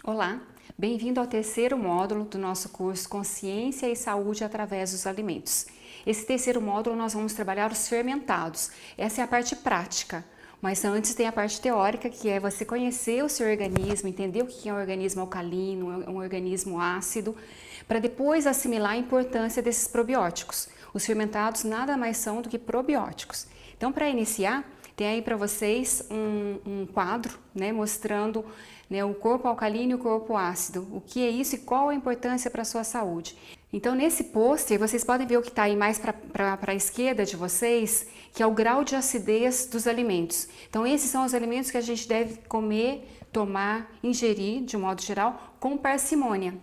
Olá, bem-vindo ao terceiro módulo do nosso curso Consciência e Saúde através dos alimentos. Esse terceiro módulo nós vamos trabalhar os fermentados. Essa é a parte prática, mas antes tem a parte teórica, que é você conhecer o seu organismo, entender o que é um organismo alcalino, um organismo ácido, para depois assimilar a importância desses probióticos. Os fermentados nada mais são do que probióticos. Então, para iniciar, tem aí para vocês um quadro, mostrando o corpo alcalino e o corpo ácido. O que é isso e qual a importância para a sua saúde. Então, nesse pôster, vocês podem ver o que está aí mais para a esquerda de vocês, que é o grau de acidez dos alimentos. Então, esses são os alimentos que a gente deve comer, tomar, ingerir, de um modo geral, com parcimônia,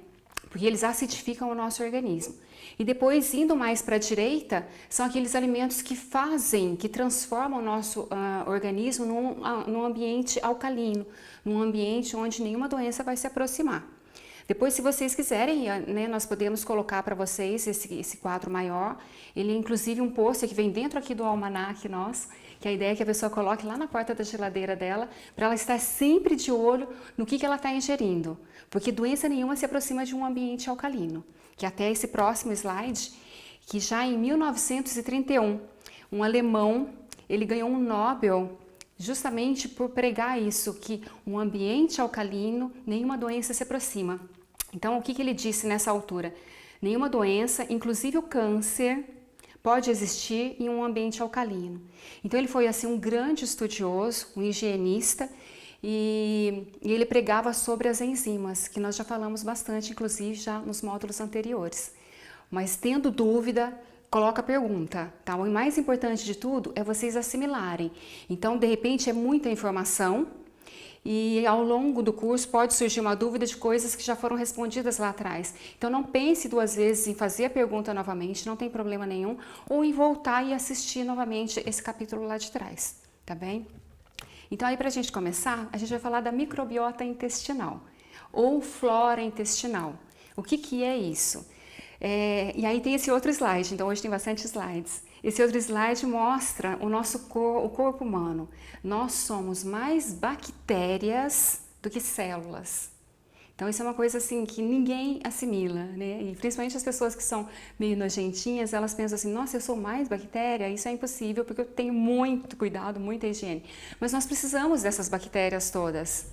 porque eles acidificam o nosso organismo. E depois, indo mais para a direita, são aqueles alimentos que transformam o nosso organismo num ambiente alcalino, num ambiente onde nenhuma doença vai se aproximar. Depois, se vocês quiserem, nós podemos colocar para vocês esse quadro maior. Ele é inclusive um pôster que vem dentro aqui do almanaque nosso, que a ideia é que a pessoa coloque lá na porta da geladeira dela, para ela estar sempre de olho no que ela está ingerindo, porque doença nenhuma se aproxima de um ambiente alcalino. Que até esse próximo slide, que já em 1931, um alemão, ele ganhou um Nobel justamente por pregar isso, que um ambiente alcalino, nenhuma doença se aproxima. Então, o que ele disse nessa altura? Nenhuma doença, inclusive o câncer, pode existir em um ambiente alcalino. Então, ele foi assim um grande estudioso, um higienista, e ele pregava sobre as enzimas, que nós já falamos bastante, inclusive já nos módulos anteriores. Mas tendo dúvida, coloca a pergunta, tá? O mais importante de tudo é vocês assimilarem. Então, de repente, é muita informação e ao longo do curso pode surgir uma dúvida de coisas que já foram respondidas lá atrás. Então, não pense duas vezes em fazer a pergunta novamente, não tem problema nenhum, ou em voltar e assistir novamente esse capítulo lá de trás, tá bem? Então, aí para a gente começar, a gente vai falar da microbiota intestinal, ou flora intestinal. O que é isso? E aí tem esse outro slide, então hoje tem bastante slides. Esse outro slide mostra o corpo humano. Nós somos mais bactérias do que células. Então isso é uma coisa assim que ninguém assimila, né? E principalmente as pessoas que são meio nojentinhas, elas pensam assim, nossa, eu sou mais bactéria? Isso é impossível porque eu tenho muito cuidado, muita higiene. Mas nós precisamos dessas bactérias todas.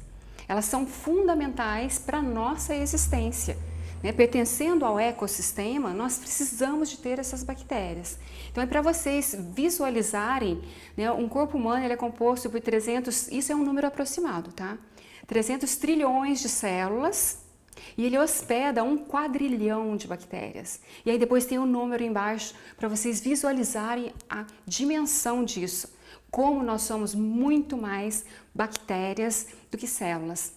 Elas são fundamentais para a nossa existência. Pertencendo ao ecossistema, nós precisamos de ter essas bactérias. Então, é para vocês visualizarem, um corpo humano ele é composto por 300, isso é um número aproximado, tá? 300 trilhões de células e ele hospeda 1 quadrilhão de bactérias. E aí depois tem um número embaixo para vocês visualizarem a dimensão disso, como nós somos muito mais bactérias do que células.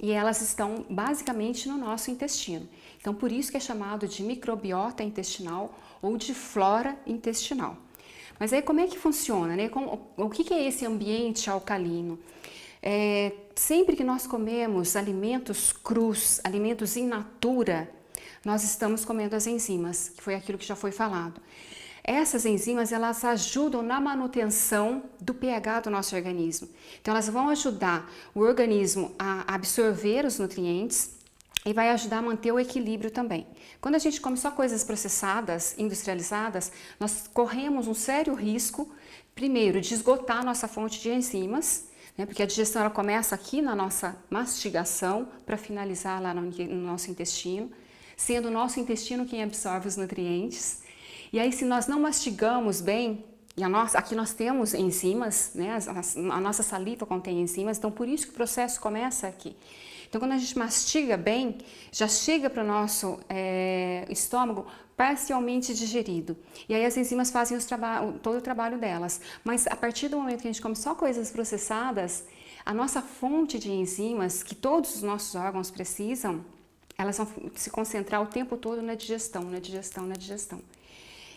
E elas estão basicamente no nosso intestino. Então, por isso que é chamado de microbiota intestinal ou de flora intestinal. Mas aí como é que funciona, né? O que é esse ambiente alcalino? Sempre que nós comemos alimentos crus, alimentos in natura, nós estamos comendo as enzimas, que foi aquilo que já foi falado. Essas enzimas, elas ajudam na manutenção do pH do nosso organismo. Então, elas vão ajudar o organismo a absorver os nutrientes e vai ajudar a manter o equilíbrio também. Quando a gente come só coisas processadas, industrializadas, nós corremos um sério risco, primeiro, de esgotar a nossa fonte de enzimas, porque a digestão ela começa aqui na nossa mastigação para finalizar lá no nosso intestino, sendo o nosso intestino quem absorve os nutrientes. E aí, se nós não mastigamos bem, e aqui nós temos enzimas, a nossa saliva contém enzimas, então por isso que o processo começa aqui. Então, quando a gente mastiga bem, já chega para o nosso estômago parcialmente digerido. E aí as enzimas fazem todo o trabalho delas. Mas a partir do momento que a gente come só coisas processadas, a nossa fonte de enzimas, que todos os nossos órgãos precisam, elas vão se concentrar o tempo todo na digestão, na digestão, na digestão.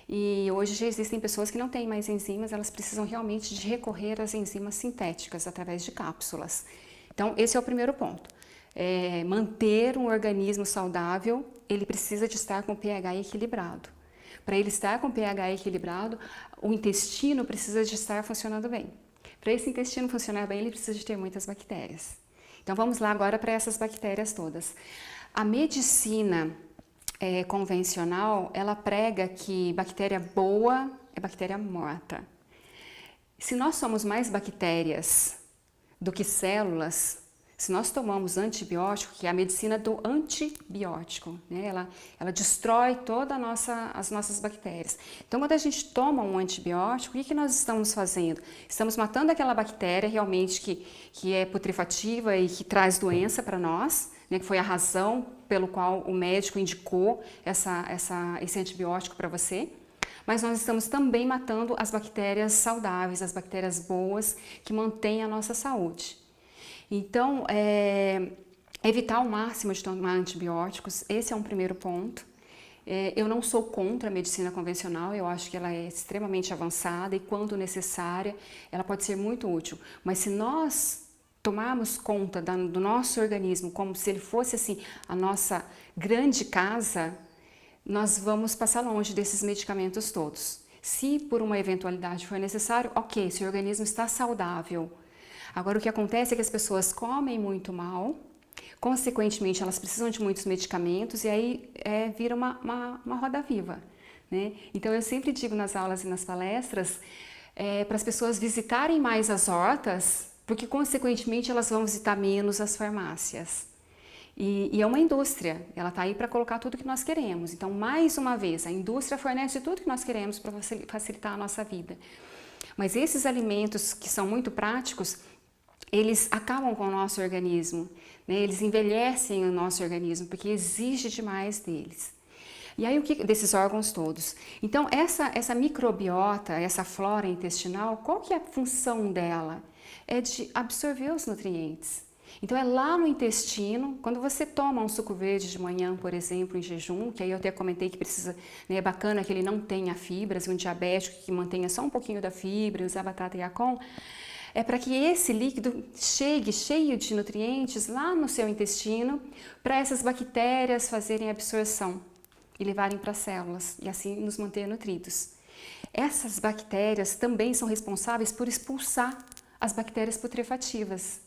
E hoje já existem pessoas que não têm mais enzimas, elas precisam realmente de recorrer às enzimas sintéticas através de cápsulas. Então, esse é o primeiro ponto. Manter um organismo saudável, ele precisa de estar com o pH equilibrado. Para ele estar com o pH equilibrado, o intestino precisa de estar funcionando bem. Para esse intestino funcionar bem, ele precisa de ter muitas bactérias. Então vamos lá agora para essas bactérias todas. A medicina convencional, ela prega que bactéria boa é bactéria morta. Se nós somos mais bactérias do que células, se nós tomamos antibiótico, que é a medicina do antibiótico, né? Ela destrói todas as nossas bactérias. Então, quando a gente toma um antibiótico, o que nós estamos fazendo? Estamos matando aquela bactéria realmente que é putrefativa e que traz doença para nós, né? Que foi a razão pelo qual o médico indicou esse antibiótico para você. Mas nós estamos também matando as bactérias saudáveis, as bactérias boas que mantêm a nossa saúde. Então, evitar ao máximo de tomar antibióticos, esse é um primeiro ponto. Eu não sou contra a medicina convencional, eu acho que ela é extremamente avançada e, quando necessária, ela pode ser muito útil. Mas se nós tomarmos conta do nosso organismo como se ele fosse assim a nossa grande casa, nós vamos passar longe desses medicamentos todos. Se por uma eventualidade for necessário, ok, seu organismo está saudável. Agora, o que acontece é que as pessoas comem muito mal, consequentemente elas precisam de muitos medicamentos e aí vira uma roda viva, né? Então eu sempre digo nas aulas e nas palestras para as pessoas visitarem mais as hortas, porque consequentemente elas vão visitar menos as farmácias. E é uma indústria, ela está aí para colocar tudo que nós queremos. Então, mais uma vez, a indústria fornece tudo que nós queremos para facilitar a nossa vida. Mas esses alimentos que são muito práticos, eles acabam com o nosso organismo, né? Eles envelhecem o nosso organismo, porque exige demais deles. E aí, desses órgãos todos? Então, essa microbiota, essa flora intestinal, qual que é a função dela? É de absorver os nutrientes. Então, é lá no intestino, quando você toma um suco verde de manhã, por exemplo, em jejum, que aí eu até comentei que precisa, né, é bacana que ele não tenha fibras, um diabético que mantenha só um pouquinho da fibra, usar batata Yacon, é para que esse líquido chegue cheio de nutrientes lá no seu intestino, para essas bactérias fazerem absorção e levarem para as células, e assim nos manter nutridos. Essas bactérias também são responsáveis por expulsar as bactérias putrefativas.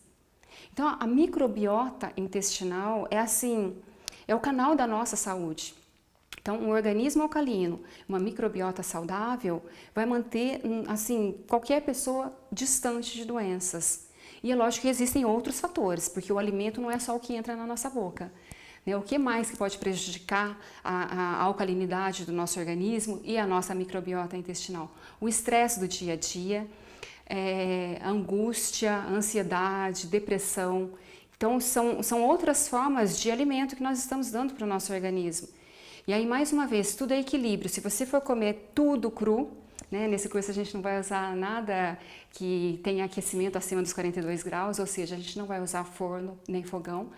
Então, a microbiota intestinal é o canal da nossa saúde. Então, um organismo alcalino, uma microbiota saudável, vai manter, assim, qualquer pessoa distante de doenças. E é lógico que existem outros fatores, porque o alimento não é só o que entra na nossa boca. O que mais que pode prejudicar a alcalinidade do nosso organismo e a nossa microbiota intestinal? O estresse do dia a dia, angústia, ansiedade, depressão. Então, são outras formas de alimento que nós estamos dando para o nosso organismo. E aí, mais uma vez, tudo é equilíbrio. Se você for comer tudo cru, né, nesse curso a gente não vai usar nada que tenha aquecimento acima dos 42 graus, ou seja, a gente não vai usar forno nem fogão.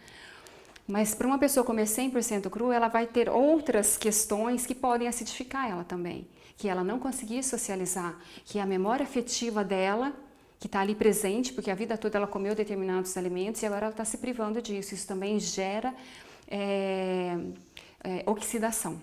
Mas para uma pessoa comer 100% cru, ela vai ter outras questões que podem acidificar ela também. Que ela não conseguir socializar, que é a memória afetiva dela, que está ali presente, porque a vida toda ela comeu determinados alimentos e agora ela está se privando disso. Isso também gera oxidação,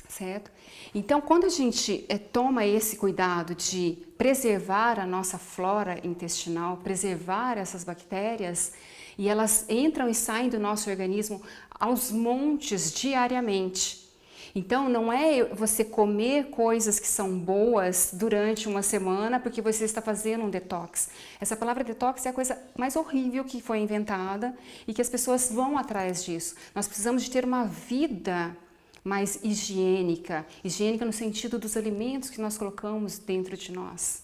certo? Então, quando a gente toma esse cuidado de preservar a nossa flora intestinal, preservar essas bactérias, e elas entram e saem do nosso organismo aos montes diariamente. Então, não é você comer coisas que são boas durante uma semana porque você está fazendo um detox. Essa palavra detox é a coisa mais horrível que foi inventada e que as pessoas vão atrás disso. Nós precisamos de ter uma vida mais higiênica, higiênica no sentido dos alimentos que nós colocamos dentro de nós.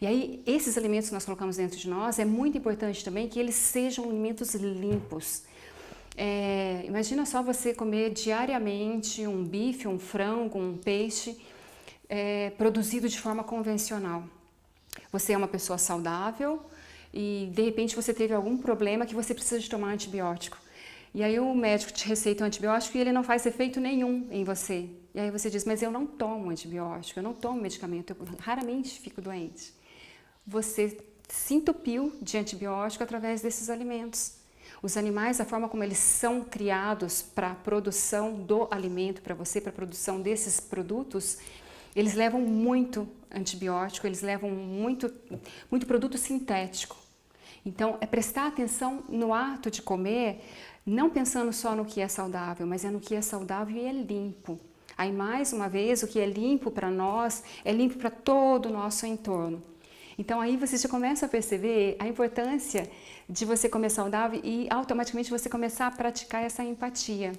E aí, esses alimentos que nós colocamos dentro de nós, é muito importante também que eles sejam alimentos limpos. Imagina só você comer diariamente um bife, um frango, um peixe produzido de forma convencional. Você é uma pessoa saudável e de repente você teve algum problema que você precisa de tomar antibiótico. E aí o médico te receita um antibiótico e ele não faz efeito nenhum em você. E aí você diz, mas eu não tomo antibiótico, eu não tomo medicamento, eu raramente fico doente. Você se entupiu de antibiótico através desses alimentos. Os animais, a forma como eles são criados para a produção do alimento para você, para a produção desses produtos, eles levam muito antibiótico, eles levam muito produto sintético. Então, é prestar atenção no ato de comer, não pensando só no que é saudável, mas é no que é saudável e é limpo. Aí, mais uma vez, o que é limpo para nós, é limpo para todo o nosso entorno. Então, aí você já começa a perceber a importância de você comer saudável e automaticamente você começar a praticar essa empatia.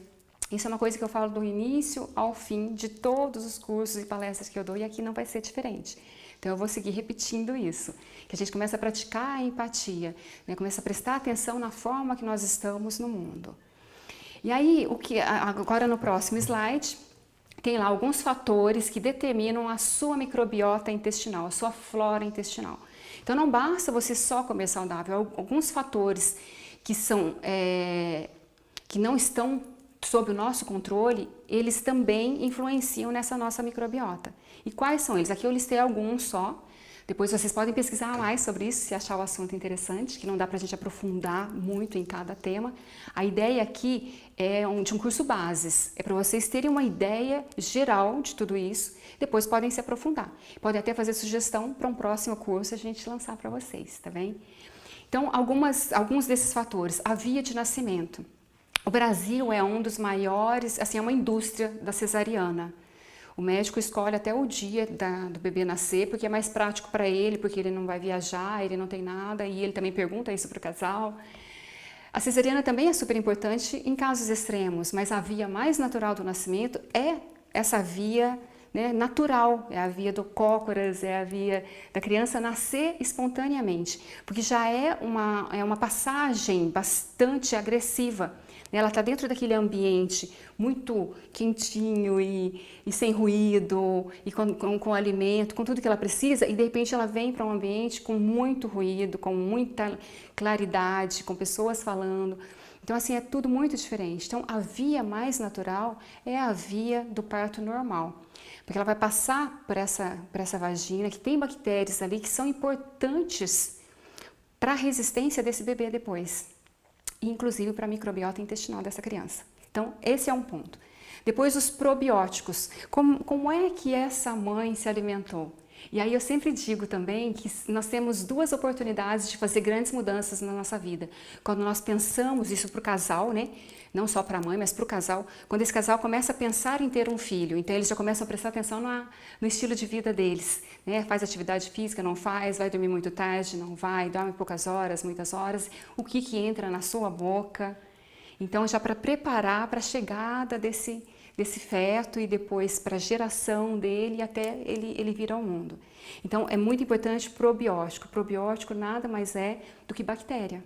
Isso é uma coisa que eu falo do início ao fim de todos os cursos e palestras que eu dou, e aqui não vai ser diferente. Então eu vou seguir repetindo isso, que a gente começa a praticar a empatia, né? Começa a prestar atenção na forma que nós estamos no mundo. E aí, agora no próximo slide, tem lá alguns fatores que determinam a sua microbiota intestinal, a sua flora intestinal. Então não basta você só comer saudável, alguns fatores que que não estão sob o nosso controle, eles também influenciam nessa nossa microbiota. E quais são eles? Aqui eu listei alguns só, depois vocês podem pesquisar mais sobre isso, se achar o assunto interessante, que não dá pra gente aprofundar muito em cada tema. A ideia aqui é de um curso bases, é para vocês terem uma ideia geral de tudo isso, depois podem se aprofundar. Podem até fazer sugestão para um próximo curso a gente lançar para vocês, tá bem? Então, alguns desses fatores, a via de nascimento. O Brasil é um dos maiores, assim, é uma indústria da cesariana. O médico escolhe até o dia do bebê nascer, porque é mais prático para ele, porque ele não vai viajar, ele não tem nada, e ele também pergunta isso para o casal. A cesariana também é super importante em casos extremos, mas a via mais natural do nascimento é essa via, né, natural, é a via do cócoras, é a via da criança nascer espontaneamente, porque já é uma passagem bastante agressiva. Ela está dentro daquele ambiente muito quentinho e sem ruído, e com alimento, com tudo que ela precisa, e de repente ela vem para um ambiente com muito ruído, com muita claridade, com pessoas falando. Então, assim, é tudo muito diferente. Então, a via mais natural é a via do parto normal, porque ela vai passar por essa vagina, que tem bactérias ali que são importantes para a resistência desse bebê depois, inclusive para a microbiota intestinal dessa criança. Então, esse é um ponto. Depois, os probióticos. Como é que essa mãe se alimentou? E aí eu sempre digo também que nós temos duas oportunidades de fazer grandes mudanças na nossa vida. Quando nós pensamos isso para o casal, né? Não só para a mãe, mas para o casal. Quando esse casal começa a pensar em ter um filho, então eles já começam a prestar atenção no estilo de vida deles, né? Faz atividade física, não faz, vai dormir muito tarde, não vai, dorme poucas horas, muitas horas. O que entra na sua boca? Então, já para preparar para a chegada desse feto e depois para a geração dele até ele vir ao mundo. Então, é muito importante probiótico. Probiótico nada mais é do que bactéria.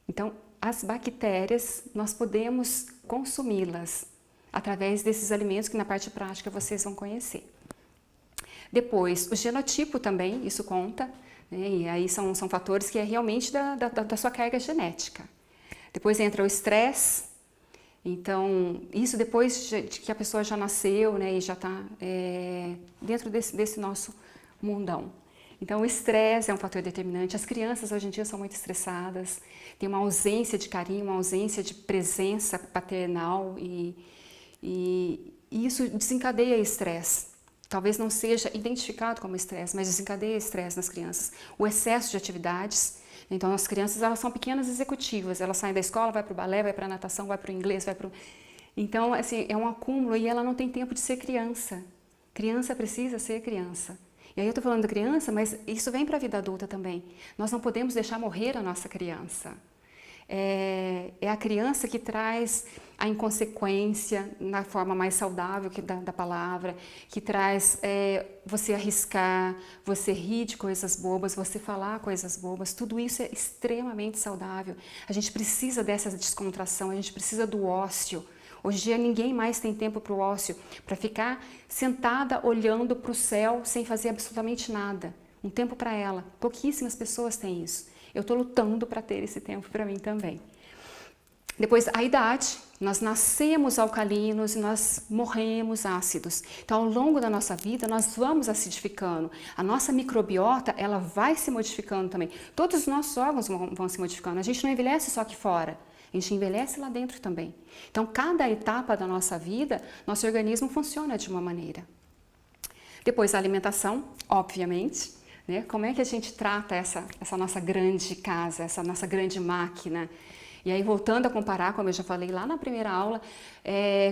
Então, as bactérias, nós podemos consumi-las através desses alimentos que na parte prática vocês vão conhecer. Depois, o genotipo também, isso conta, né? E aí são fatores que é realmente da sua carga genética. Depois entra o estresse. Então, isso depois de que a pessoa já nasceu, né, e já está dentro desse nosso mundão. Então, o estresse é um fator determinante. As crianças hoje em dia são muito estressadas, tem uma ausência de carinho, uma ausência de presença paternal e isso desencadeia estresse. Talvez não seja identificado como estresse, mas desencadeia estresse nas crianças. O excesso de atividades. Então, as crianças, elas são pequenas executivas, elas saem da escola, vai para o balé, vai para a natação, vai para o inglês, vai para o... Então, assim, é um acúmulo e ela não tem tempo de ser criança. Criança precisa ser criança. E aí eu estou falando da criança, mas isso vem para a vida adulta também. Nós não podemos deixar morrer a nossa criança. É a criança que traz a inconsequência na forma mais saudável da palavra, que traz você arriscar, você rir de coisas bobas, você falar coisas bobas, tudo isso é extremamente saudável. A gente precisa dessa descontração, a gente precisa do ócio. Hoje em dia ninguém mais tem tempo para o ócio, para ficar sentada olhando para o céu sem fazer absolutamente nada. Um tempo para ela. Pouquíssimas pessoas têm isso. Eu estou lutando para ter esse tempo para mim também. Depois, a idade. Nós nascemos alcalinos e nós morremos ácidos. Então, ao longo da nossa vida, nós vamos acidificando. A nossa microbiota, ela vai se modificando também. Todos os nossos órgãos vão se modificando. A gente não envelhece só aqui fora. A gente envelhece lá dentro também. Então, cada etapa da nossa vida, nosso organismo funciona de uma maneira. Depois, a alimentação, obviamente. né? Como é que a gente trata essa nossa grande casa, essa nossa grande máquina? E aí, voltando a comparar, como eu já falei lá na primeira aula,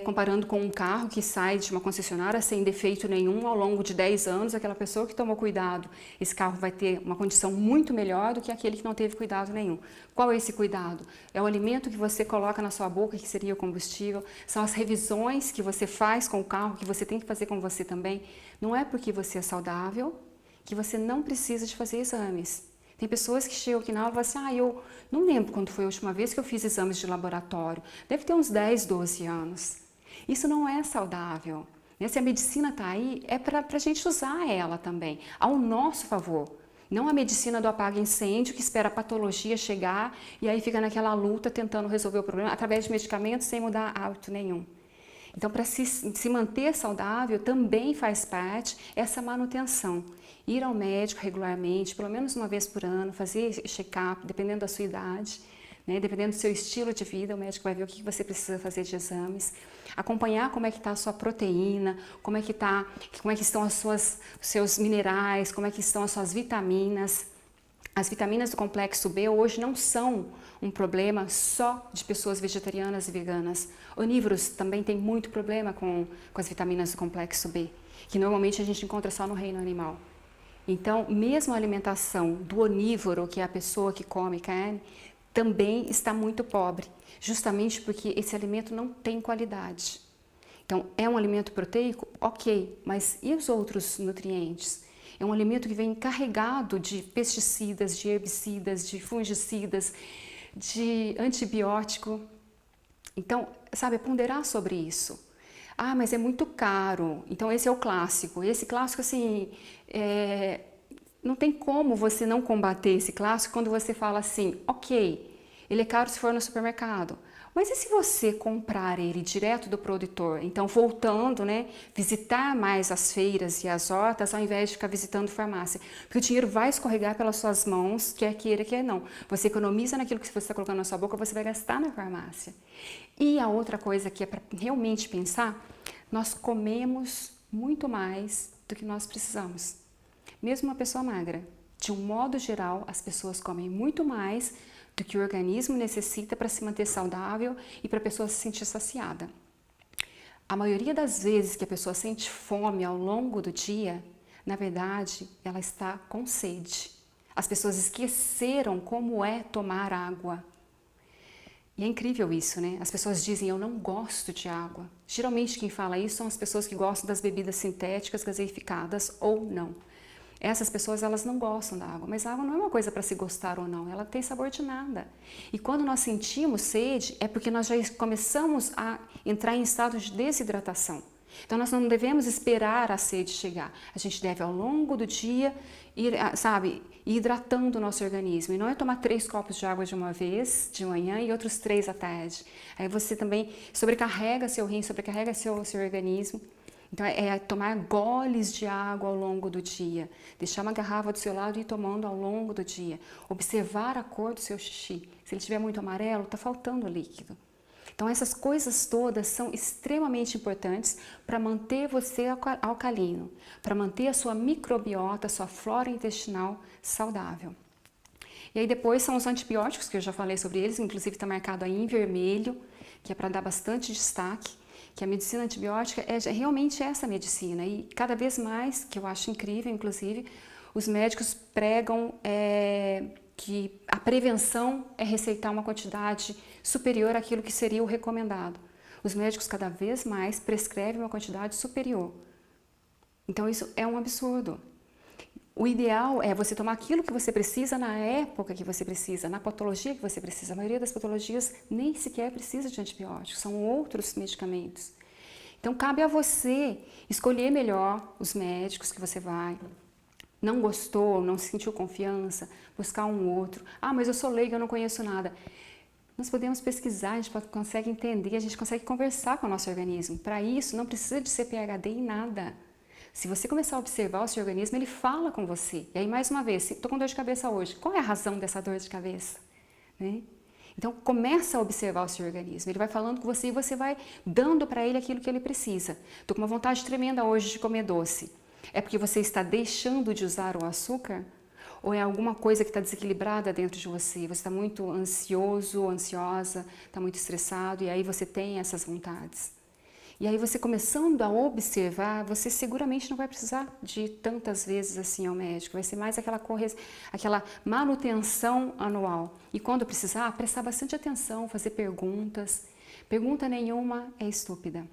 comparando com um carro que sai de uma concessionária sem defeito nenhum ao longo de 10 anos, aquela pessoa que tomou cuidado, esse carro vai ter uma condição muito melhor do que aquele que não teve cuidado nenhum. Qual é esse cuidado? É o alimento que você coloca na sua boca, que seria o combustível, são as revisões que você faz com o carro, que você tem que fazer com você também. Não é porque você é saudável que você não precisa de fazer exames. Tem pessoas que chegam aqui na aula e falam assim, eu não lembro quando foi a última vez que eu fiz exames de laboratório. Deve ter uns 10, 12 anos. Isso não é saudável. Se a medicina está aí, é para a gente usar ela também, ao nosso favor. Não a medicina do apaga-incêndio que espera a patologia chegar e aí fica naquela luta tentando resolver o problema através de medicamentos sem mudar hábito nenhum. Então, para se manter saudável, também faz parte essa manutenção. Ir ao médico regularmente, pelo menos uma vez por ano, fazer check-up, dependendo da sua idade, né? Dependendo do seu estilo de vida, o médico vai ver o que você precisa fazer de exames. Acompanhar como é que está a sua proteína, como é que estão os seus minerais, como é que estão as suas vitaminas. As vitaminas do complexo B hoje não são um problema só de pessoas vegetarianas e veganas. Onívoros também têm muito problema com as vitaminas do complexo B, que normalmente a gente encontra só no reino animal. Então, mesmo a alimentação do onívoro, que é a pessoa que come carne, também está muito pobre, justamente porque esse alimento não tem qualidade. Então, é um alimento proteico? Ok, mas e os outros nutrientes? É um alimento que vem carregado de pesticidas, de herbicidas, de fungicidas, de antibiótico. Então, sabe, ponderar sobre isso. Ah, mas é muito caro. Então, esse é o clássico. Esse clássico, assim, não tem como você não combater esse clássico quando você fala assim, ok, ele é caro se for no supermercado. Mas e se você comprar ele direto do produtor? Então, voltando, né, visitar mais as feiras e as hortas, ao invés de ficar visitando farmácia. Porque o dinheiro vai escorregar pelas suas mãos, quer queira, quer não. Você economiza naquilo que você está colocando na sua boca, você vai gastar na farmácia. E a outra coisa que é para realmente pensar, nós comemos muito mais do que nós precisamos. Mesmo uma pessoa magra, de um modo geral, as pessoas comem muito mais do que o organismo necessita para se manter saudável e para a pessoa se sentir saciada. A maioria das vezes que a pessoa sente fome ao longo do dia, na verdade, ela está com sede. As pessoas esqueceram como é tomar água. E é incrível isso, né? As pessoas dizem, eu não gosto de água. Geralmente quem fala isso são as pessoas que gostam das bebidas sintéticas, gaseificadas ou não. Essas pessoas, elas não gostam da água, mas a água não é uma coisa para se gostar ou não, ela tem sabor de nada. E quando nós sentimos sede, é porque nós já começamos a entrar em estado de desidratação. Então nós não devemos esperar a sede chegar, a gente deve ao longo do dia ir hidratando o nosso organismo. E não é tomar 3 copos de água de uma vez, de manhã, e outros 3 à tarde. Aí você também sobrecarrega seu rim, sobrecarrega seu organismo. Então, é tomar goles de água ao longo do dia, deixar uma garrafa do seu lado e ir tomando ao longo do dia. Observar a cor do seu xixi. Se ele estiver muito amarelo, está faltando líquido. Então, essas coisas todas são extremamente importantes para manter você alcalino, para manter a sua microbiota, a sua flora intestinal saudável. E aí depois são os antibióticos, que eu já falei sobre eles, inclusive está marcado aí em vermelho, que é para dar bastante destaque. Que a medicina antibiótica é realmente essa medicina e cada vez mais, que eu acho incrível, inclusive, os médicos pregam que a prevenção é receitar uma quantidade superior àquilo que seria o recomendado. Os médicos cada vez mais prescrevem uma quantidade superior. Então isso é um absurdo. O ideal é você tomar aquilo que você precisa na época que você precisa, na patologia que você precisa. A maioria das patologias nem sequer precisa de antibióticos, são outros medicamentos. Então, cabe a você escolher melhor os médicos que você vai. Não gostou, não sentiu confiança, buscar um outro. Ah, mas eu sou leiga, eu não conheço nada. Nós podemos pesquisar, a gente consegue entender, a gente consegue conversar com o nosso organismo. Para isso, não precisa de ser PhD em nada. Se você começar a observar o seu organismo, ele fala com você. E aí, mais uma vez, estou com dor de cabeça hoje. Qual é a razão dessa dor de cabeça? Né? Então, começa a observar o seu organismo. Ele vai falando com você e você vai dando para ele aquilo que ele precisa. Estou com uma vontade tremenda hoje de comer doce. É porque você está deixando de usar o açúcar? Ou é alguma coisa que está desequilibrada dentro de você? Você está muito ansioso, ansiosa, está muito estressado e aí você tem essas vontades. E aí você começando a observar, você seguramente não vai precisar de ir tantas vezes assim ao médico. Vai ser mais aquela manutenção anual. E quando precisar, prestar bastante atenção, fazer perguntas. Pergunta nenhuma é estúpida.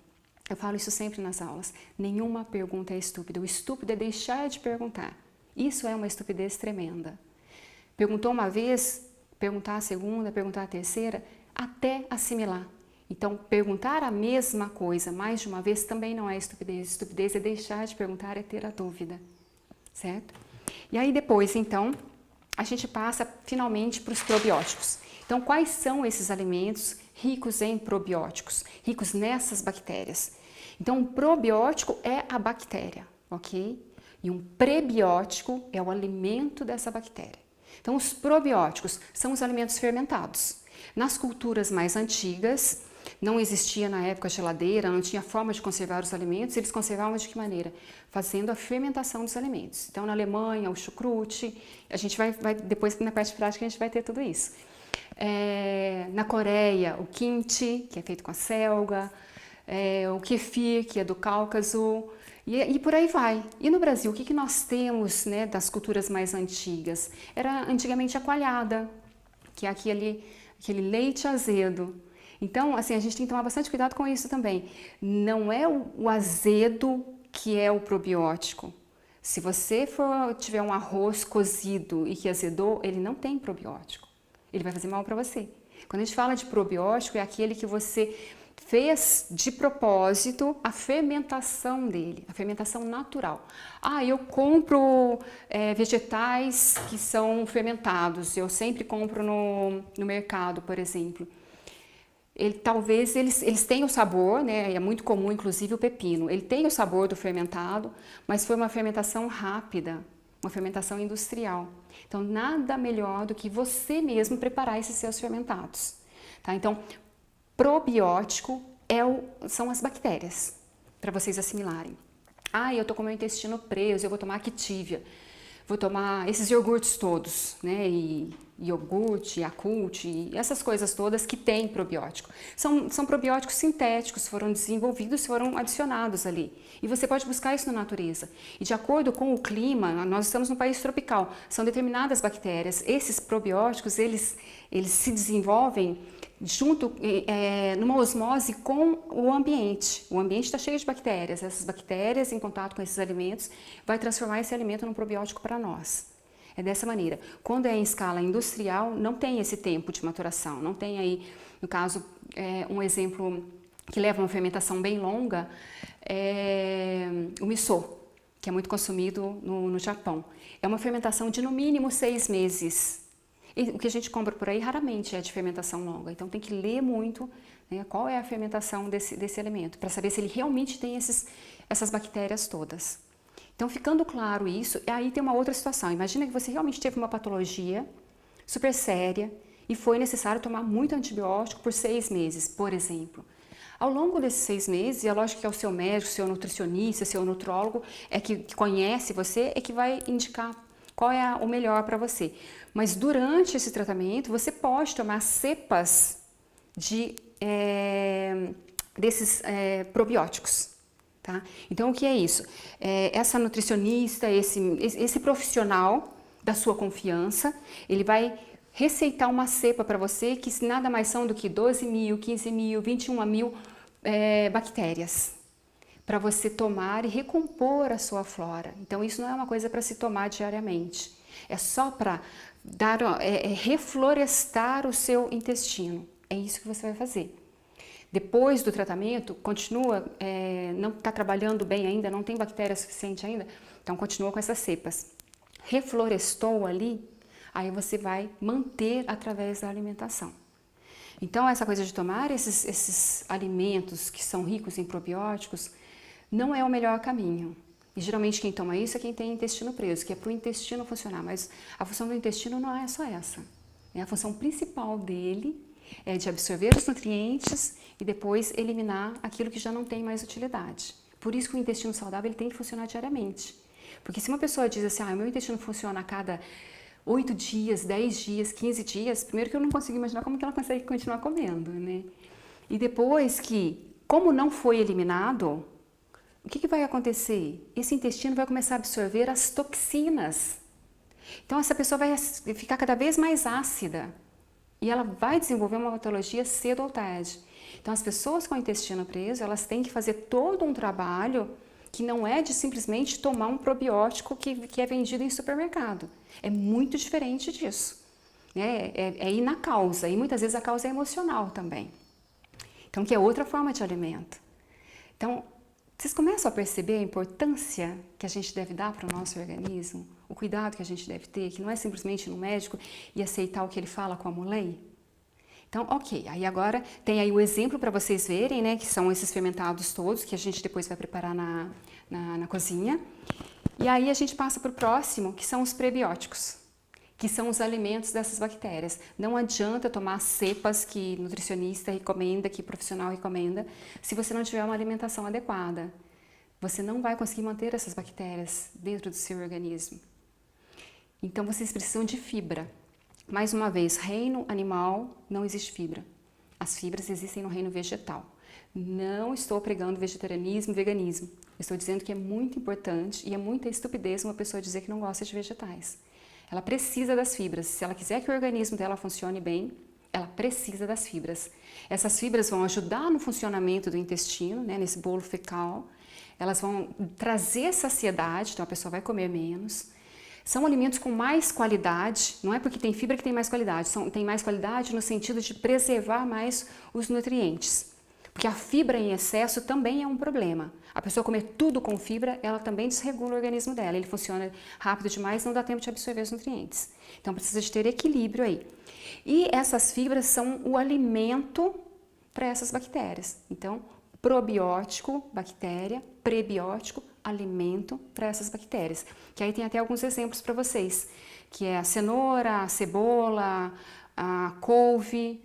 Eu falo isso sempre nas aulas. Nenhuma pergunta é estúpida. O estúpido é deixar de perguntar. Isso é uma estupidez tremenda. Perguntou uma vez, perguntar a segunda, perguntar a terceira, até assimilar. Então, perguntar a mesma coisa mais de uma vez também não é estupidez. Estupidez é deixar de perguntar, é ter a dúvida, certo? E aí depois, então, a gente passa finalmente para os probióticos. Então, quais são esses alimentos ricos em probióticos, ricos nessas bactérias? Então, um probiótico é a bactéria, ok? E um prebiótico é o alimento dessa bactéria. Então, os probióticos são os alimentos fermentados. Nas culturas mais antigas, não existia na época geladeira, não tinha forma de conservar os alimentos, eles conservavam de que maneira? Fazendo a fermentação dos alimentos. Então, na Alemanha, o chucrute, a gente vai depois na parte prática a gente vai ter tudo isso. Na Coreia, o kimchi, que é feito com a selga, o kefir, que é do Cáucaso, e por aí vai. E no Brasil, o que nós temos, né, das culturas mais antigas? Era antigamente a coalhada, que é aquele leite azedo. Então, assim, a gente tem que tomar bastante cuidado com isso também. Não é o azedo que é o probiótico. Se você tiver um arroz cozido e que azedou, ele não tem probiótico. Ele vai fazer mal para você. Quando a gente fala de probiótico, é aquele que você fez de propósito a fermentação dele, a fermentação natural. Eu compro vegetais que são fermentados, eu sempre compro no mercado, por exemplo. Talvez eles tenham o sabor, né? É muito comum, inclusive, o pepino. Ele tem o sabor do fermentado, mas foi uma fermentação rápida, uma fermentação industrial. Então, nada melhor do que você mesmo preparar esses seus fermentados. Tá? Então, probiótico são as bactérias, para vocês assimilarem. Eu tô com meu intestino preso, eu vou tomar Activia. Vou tomar esses iogurtes todos, né? E iogurte, Yakult, e essas coisas todas que têm probiótico. São probióticos sintéticos, foram desenvolvidos, foram adicionados ali. E você pode buscar isso na natureza. E de acordo com o clima, nós estamos num país tropical, são determinadas bactérias. Esses probióticos, eles se desenvolvem junto, numa osmose com o ambiente. O ambiente está cheio de bactérias. Essas bactérias, em contato com esses alimentos, vai transformar esse alimento num probiótico para nós. É dessa maneira. Quando é em escala industrial, não tem esse tempo de maturação. Não tem aí, no caso, um exemplo que leva uma fermentação bem longa, o miso, que é muito consumido no Japão. É uma fermentação de no mínimo 6 meses. E o que a gente compra por aí raramente é de fermentação longa. Então tem que ler muito, né, qual é a fermentação desse alimento, para saber se ele realmente tem essas bactérias todas. Então, ficando claro isso, aí tem uma outra situação. Imagina que você realmente teve uma patologia super séria e foi necessário tomar muito antibiótico por 6 meses, por exemplo. Ao longo desses 6 meses, é lógico que é o seu médico, seu nutricionista, seu nutrólogo, que conhece você, é que vai indicar qual é o melhor para você. Mas durante esse tratamento, você pode tomar cepas desses probióticos. Tá? Então, o que é isso? Essa nutricionista, esse profissional da sua confiança, ele vai receitar uma cepa para você que nada mais são do que 12 mil, 15 mil, 21 mil bactérias para você tomar e recompor a sua flora. Então, isso não é uma coisa para se tomar diariamente. É só para reflorestar o seu intestino. É isso que você vai fazer. Depois do tratamento, continua, não está trabalhando bem ainda, não tem bactéria suficiente ainda, então continua com essas cepas. Reflorestou ali, aí você vai manter através da alimentação. Então, essa coisa de tomar esses alimentos que são ricos em probióticos não é o melhor caminho. E geralmente quem toma isso é quem tem intestino preso, que é para o intestino funcionar, mas a função do intestino não é só essa. A função principal dele é de absorver os nutrientes e depois eliminar aquilo que já não tem mais utilidade. Por isso que o intestino saudável ele tem que funcionar diariamente. Porque se uma pessoa diz assim, o meu intestino funciona a cada 8 dias, 10 dias, 15 dias, primeiro que eu não consigo imaginar como que ela consegue continuar comendo, né? E depois que, como não foi eliminado, o que vai acontecer? Esse intestino vai começar a absorver as toxinas. Então essa pessoa vai ficar cada vez mais ácida e ela vai desenvolver uma patologia cedo ou tarde. Então as pessoas com o intestino preso, elas têm que fazer todo um trabalho que não é de simplesmente tomar um probiótico que é vendido em supermercado. É muito diferente disso. Né? É ir na causa, e muitas vezes a causa é emocional também. Então, que é outra forma de alimento. Então, vocês começam a perceber a importância que a gente deve dar para o nosso organismo? O cuidado que a gente deve ter, que não é simplesmente ir no médico e aceitar o que ele fala como lei? Então, ok, aí agora tem aí o exemplo para vocês verem, né, que são esses fermentados todos, que a gente depois vai preparar na cozinha. E aí a gente passa para o próximo, que são os prebióticos, que são os alimentos dessas bactérias. Não adianta tomar cepas que nutricionista recomenda, que profissional recomenda, se você não tiver uma alimentação adequada. Você não vai conseguir manter essas bactérias dentro do seu organismo. Então vocês precisam de fibra. Mais uma vez, reino animal não existe fibra. As fibras existem no reino vegetal. Não estou pregando vegetarianismo, veganismo. Estou dizendo que é muito importante e é muita estupidez uma pessoa dizer que não gosta de vegetais. Ela precisa das fibras. Se ela quiser que o organismo dela funcione bem, ela precisa das fibras. Essas fibras vão ajudar no funcionamento do intestino, né, nesse bolo fecal. Elas vão trazer saciedade, então a pessoa vai comer menos. São alimentos com mais qualidade, não é porque tem fibra que tem mais qualidade, tem mais qualidade no sentido de preservar mais os nutrientes. Porque a fibra em excesso também é um problema. A pessoa comer tudo com fibra, ela também desregula o organismo dela. Ele funciona rápido demais, não dá tempo de absorver os nutrientes. Então precisa de ter equilíbrio aí. E essas fibras são o alimento para essas bactérias. Então, probiótico, bactéria, prebiótico, alimento para essas bactérias. Que aí tem até alguns exemplos para vocês, que é a cenoura, a cebola, a couve.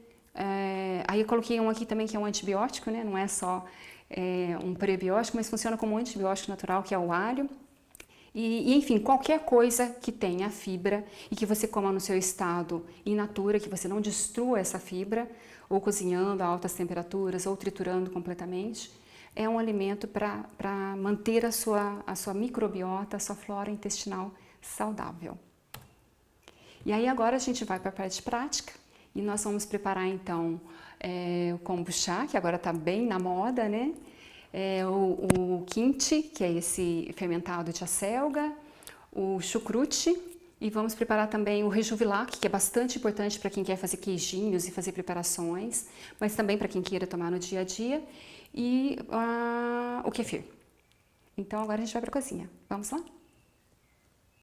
Aí eu coloquei um aqui também que é um antibiótico, né? Não é só um prebiótico, mas funciona como um antibiótico natural, que é o alho. Enfim, qualquer coisa que tenha fibra e que você coma no seu estado in natura, que você não destrua essa fibra, ou cozinhando a altas temperaturas, ou triturando completamente, é um alimento para manter a sua microbiota, a sua flora intestinal saudável. E aí agora a gente vai para a parte prática e nós vamos preparar então o kombucha, que agora está bem na moda, né? O kimchi, que é esse fermentado de acelga, o chucrute, e vamos preparar também o rejuvilac, que é bastante importante para quem quer fazer queijinhos e fazer preparações, mas também para quem queira tomar no dia a dia, e o kefir. Então agora a gente vai para a cozinha. Vamos lá?